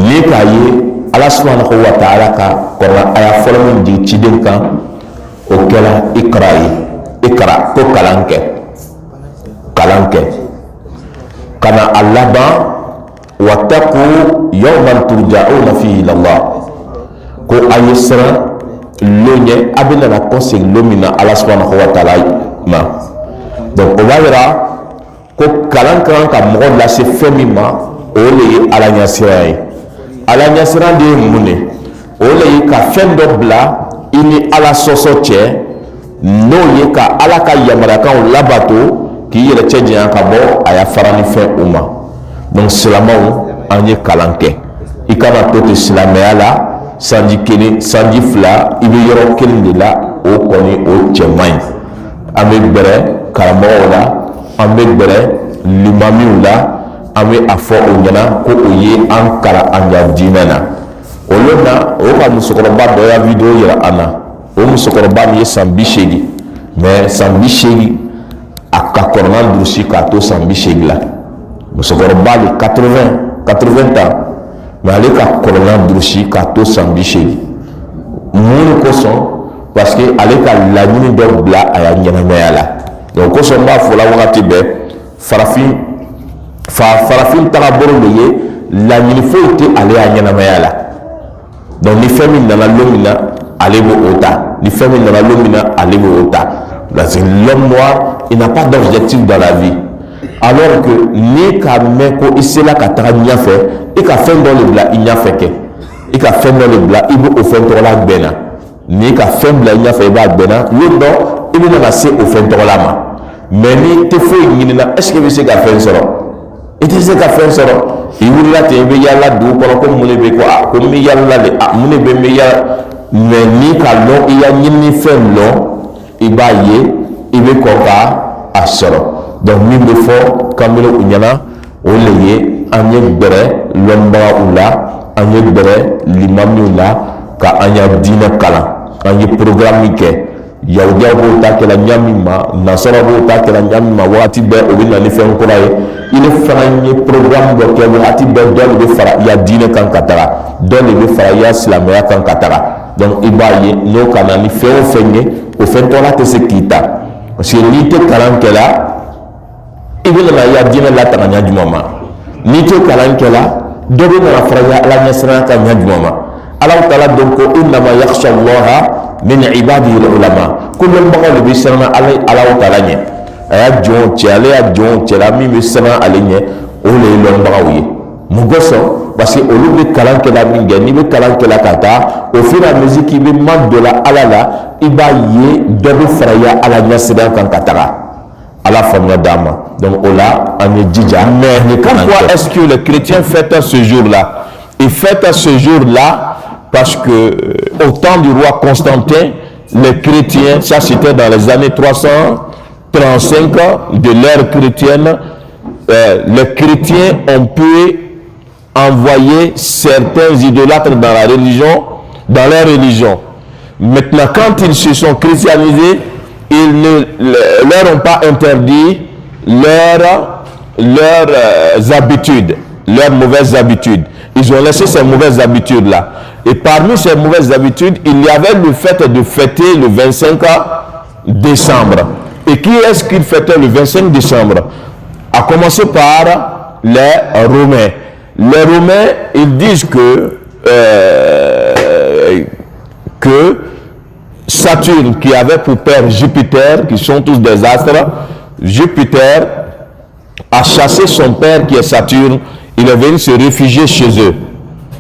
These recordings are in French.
ni ka ye Allah subhanahu wa ta'ala ka Quran aya fɔlɔ min di ciden kan o kɛla ikra ye ikra ko kalan kɛ kana a laban wattaqu yawman turja'una fihi ila Allah ko a ye siran lon ye a bɛ nana kɔsegin lon min na Allah subhanahu wa ta'ala ma donc o b'a yira ko kalan kan ka mɔgɔ lase fɛn min ma o le ye Ala ɲɛsiran ye Ala ɲɛsiran de ye mun de o le ye ka fɛn dɔ bila i ni Ala sɔsɔ cɛ n'o ye ka Ala ka yamaruyakanw labato k'i yɛrɛ cɛ janya ka bɔ a yafara ni fɛn o ma donc silamɛw an ye kalan kɛ i kana to ten silamɛya la sanji kelen sanji fila i bɛ yɔrɔ kelen de la o kɔni o cɛ man ɲi an bɛ gbɛrɛ karamɔgɔw la an bɛ gbɛrɛ limamiw la an bɛ a fɔ o ɲɛna ko o ye an kalan an ka diinɛ na olu na o ka musokɔrɔba dɔ ya video yira an na o musokɔrɔba min ye san 80 mais san 80 a ka kɔrɔna durusi k'a to san 80 la musokɔrɔba de 80 ans mais ale ka kɔrɔna durusi k'a to san 80 mun kosɔn parce que ale ka laɲini dɔ bila a ya ɲɛnamaya la donc kosɔn b'a fɔ la wagati bɛɛ farafin tagabolo de ye laɲini foyi tɛ ale ya ɲɛnamaya la donc ni fɛn min nana lon min na ale b'o ta ni fɛn min nana lon min na ale b'o ta parce que l'homme noir il n'a pas d'objectif dans la vie alors que ni ka mɛn ko i sela ka taga ɲɛfɛ i ka fɛn dɔ le bila i ɲɛfɛ kɛ i ka fɛn dɔ le bila i bɛ o fɛn tɔgɔla gbɛnna ni ka fɛn bila i ɲɛfɛ i b'a gbɛnna lon dɔ i bɛ na se o fɛn tɔgɔla ma mais ni tɛ foyi ɲinina est-ce que i bɛ se ka fɛn sɔrɔ i tɛ se ka fɛn sɔrɔ i wulila ten i bɛ yaala dugu kɔnɔ ko mun de bɛ ko ko n bɛ yaala de mun de bɛ n bɛ yaala mais ni ka lɔn i ya ɲini fɛn lɔn i b'a ye i bɛ kɔn ka a sɔrɔ donc min bɛ fɔ kanbere u ɲɛna o le ye an ye gbɛrɛ lɔnbagaw la an ye gbɛrɛ limamiw la ka an ya diinɛ kalan an ye programme min kɛ yahudiyaw b'o ta kɛla ɲa min ma nasara b'o ta kɛla ɲa min ma wagati bɛɛ o bɛ na ni fɛn kura ye i ne fana ye programme dɔ kɛ wagati bɛɛ dɔ de bɛ fara i ya diinɛ kan ka taga dɔ de bɛ fara i ya silamɛya kan ka taga donc i b'a ye n'o ka na ni fɛn o fɛn ye o fɛn tɔgɔla tɛ se k'i ta parce que n'i tɛ kalan kɛla i bɛ nana i ya diinɛ lataga ɲa jumɛn ma n'i tɛ kalan kɛla dɔ bɛ nana fara i ya Ala ɲɛsiran kan ɲa jumɛn ma Alahu taala donc ko innama yakhsha Allaha min ibadihi al-ulama ko lɔnbagaw de bɛ siran Alahu taala ɲɛ a y'a jɔn cɛ ale y'a jɔn cɛla min bɛ siran ale ɲɛ o de ye lɔnbagaw ye mun kosɔn parce que olu bɛ kalan kɛla min kɛ n'i bɛ kalan kɛla ka taa au fur et à mesure k'i bɛ madonna Ala la i b'a ye dɔ bɛ fara i ya Ala ɲɛsiran kan ka taga Ala faamuya d'an ma donc o la an ye jija mais pourquoi est-ce que les chrétiens fêtent ce jour-là ils fêtent ce jour-là parce que au temps du roi Constantin les chrétiens, ça c'était dans les années 335 de l'ère chrétienne, les chrétiens ont pu envoyer certains idolâtres dans la religion, dans leur religion. Maintenant, quand ils se sont christianisés, ils ne leur ont pas interdit leurs habitudes, leurs mauvaises habitudes. Ils ont laissé ces mauvaises habitudes-là. Et parmi ces mauvaises habitudes, il y avait le fait de fêter le 25 décembre. Et qui est-ce qu'ils fêtaient le 25 décembre? À commencer par les Romains. Les Romains, ils disent que Saturne, qui avait pour père Jupiter, qui sont tous des astres, Jupiter a chassé son père qui est Saturne, il est venu se réfugier chez eux.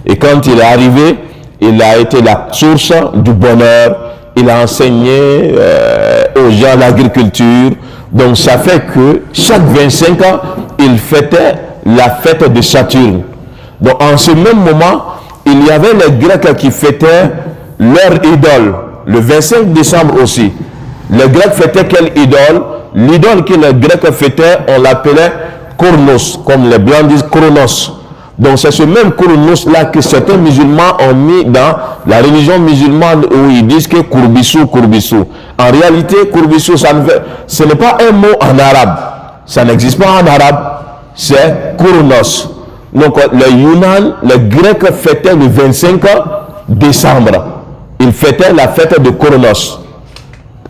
Et quand il est arrivé, il a été la source du bonheur, il a enseigné aux gens l'agriculture. Donc ça fait que chaque 25 ans, il fêtait la fête de Saturne. Donc en ce même moment, il y avait les Grecs qui fêtaient leur idole, le 25 décembre aussi. Les Grecs fêtaient quelle idole? L'idole que les Grecs fêtaient, on l'appelait Chronos, comme les Blancs disent Chronos. Donc c'est ce même Chronos-là que certains musulmans ont mis dans la religion musulmane où ils disent que Courbissou, Courbissou. En réalité, Courbissou, ce n'est pas un mot en arabe. Ça n'existe pas en arabe. C'est Chronos. Donc le Yunan, les Grecs fêtaient le 25 décembre. Ils fêtaient la fête de Chronos.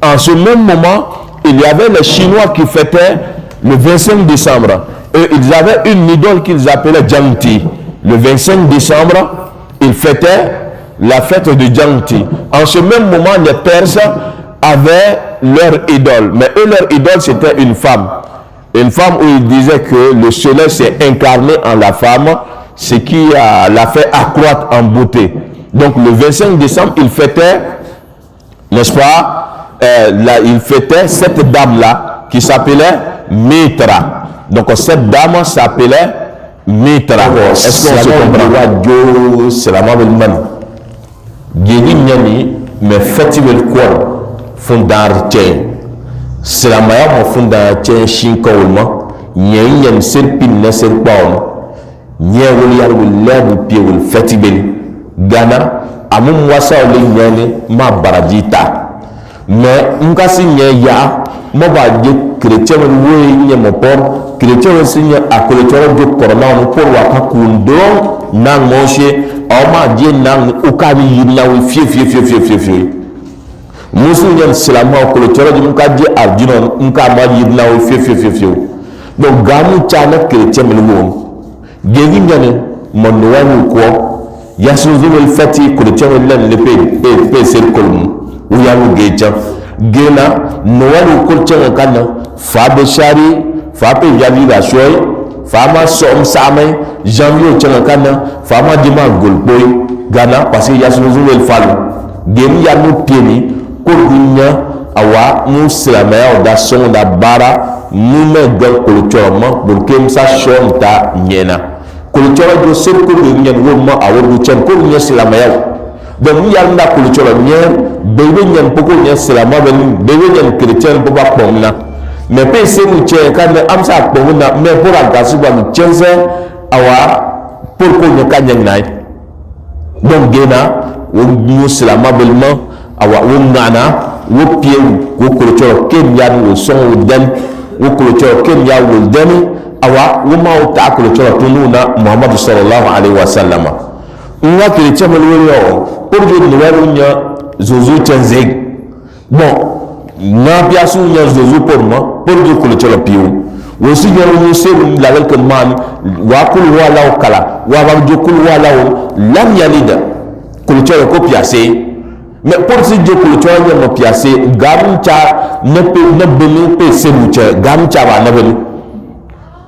En ce même moment, il y avait les Chinois qui fêtaient le 25 décembre. Et ils avaient une idole qu'ils appelaient Jiangti. Le 25 décembre, ils fêtaient la fête de Jiangti. En ce même moment, les Perses avaient leur idole. Mais eux, leur idole, c'était une femme. Une femme où ils disaient que le soleil s'est incarné en la femme, ce qui l'a fait accroître en beauté. Donc le 25 décembre, ils fêtaient, n'est-ce pas, ils fêtaient cette dame-là qui s'appelait Mitra. Donc cette dame s'appelait Mitra. Est-ce qu'on se comprend? C'est la même man. Geni nyani mais festival quoi fondar tien. C'est la meilleure fondar tien shinko ulma. Nyen yen serpin na serpon. Nyen wul yar wul lebu pie wul festival. Ghana amum wasa ole nyane ma baradita. Mais nkasi nye ya mo ba je chrétien wo nye mo por chrétien signe à chrétien de corona pour wa kundo nan moshe awma je nan ukami yina wi fie musu nyen silama chrétien de muka je arjino muka ma yina wi fie donc gamu chana chrétien mo gegi ngane mon wani ko yasu zuwel fati chrétien len le pe ser kolum ou yamu geja gena nowalu kulcen kana fa be shari fa pe yali la shoy fa ma som samay janvier cen kana fa ma dima golboy gana parce que yasu zuwel falu gemi yamu pieni ko dunya awa mu silamaya da son da bara mu me gol kulcen bon kem sa shon ta nyena kulcen do ser ko nyen wo ma awu cen ko nya silamaya donc il y a une culture bébé nyen poko nyen selama bébé nyen chrétien poko pomna mais pe se mu che kan amsa pomna mais pour agasu ba mu chenze awa pour ko nyen nyen nai donc gena wo mu selama belma awa wo ngana wo pie wo culture kenya wo son wo den wo culture kenya wo den awa wo ma o ta culture tununa muhammad sallallahu alaihi wasallam nga chrétien mo yo pour que nous voyons Zouzou Tenzeg. Bon, n'a pas su Zouzou pour moi, pour que le tcholo piou. Aussi, nous sommes la welcome man, Wakul Wala au Kala, Wabakul Wala au Lamyalida, que le tcholo copiassé. Mais pour ce que le tcholo n'a piassé, Gamcha ne peut ne pas se moucher, Gamcha va ne venir.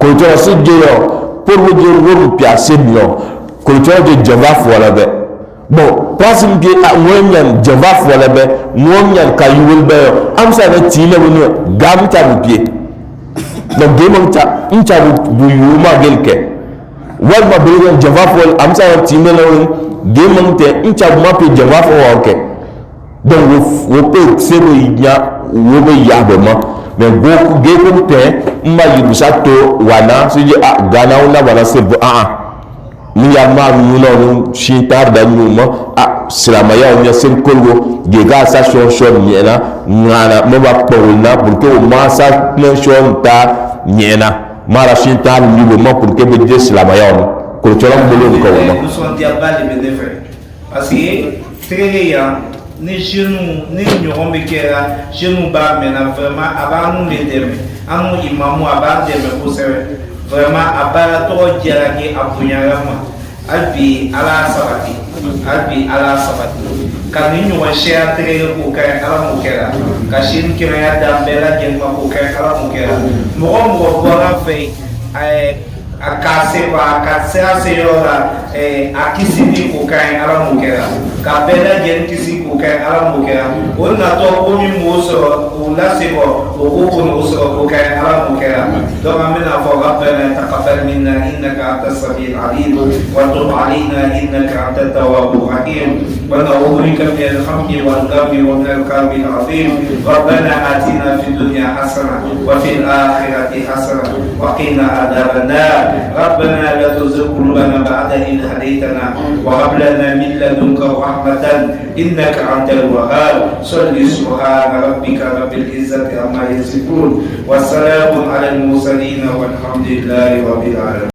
Que le tcholo se dit, pour vous dire, vous piassez, non, que le tcholo de Java voilà. Bon, parce que moi Java voilà be moi kayul be am sa na tile woni gam ta bu pied donc demon ta incha bu yuma gelke wal ma be Java fol am sa na tile woni demon te incha ma pe Java fo ok donc wo pe sero ya wo be ya be ma mais go ge ko te ma yu sa to wana so je gana wala wala se ni ya ma nu no shintar da nu mo silamaya o nya sen kolgo ge ga sa shon nyena ngana mo ba pawna pour que o ma sa shon ta nyena mara shintar ni bo mo pour que be de silamaya o ko cholam bolo ko mo nous sont diabali be defe parce que treya ni jeune ni nyoron be kera jeune ba mais na vraiment aba nous les deme amu imamu aba deme ko se vraiment abara to jaraki apunyarama albi ala sabati kanu wa share tere ko kai ala mukera kashin kira ya dambela gen ko kai ala mukera mo bora fe akase wa akase aseyora akisini ko kai ala mukera kabela gen kisi ko kai ala mukera onna to ko mi moso ula sebo ko ko moso ko kai ala mukera do amina fa rabbana taqabbal minna innaka antas samiul alim wa tub alaina innaka antat tawwabur rahim wa na'udhu bika min al-khamri wal ghammi wa min al-karbi al-azim rabbana atina fid dunya hasanah wa fil akhirati hasanah wa qina adhaban nar ربنا لا تزغ قلوبنا بعد إذ هديتنا وهب لنا من لدنك رحمة إنك أنت الوهاب صل سبحان ربك رب العزة عما يصفون والسلام على المرسلين والحمد لله رب العالمين.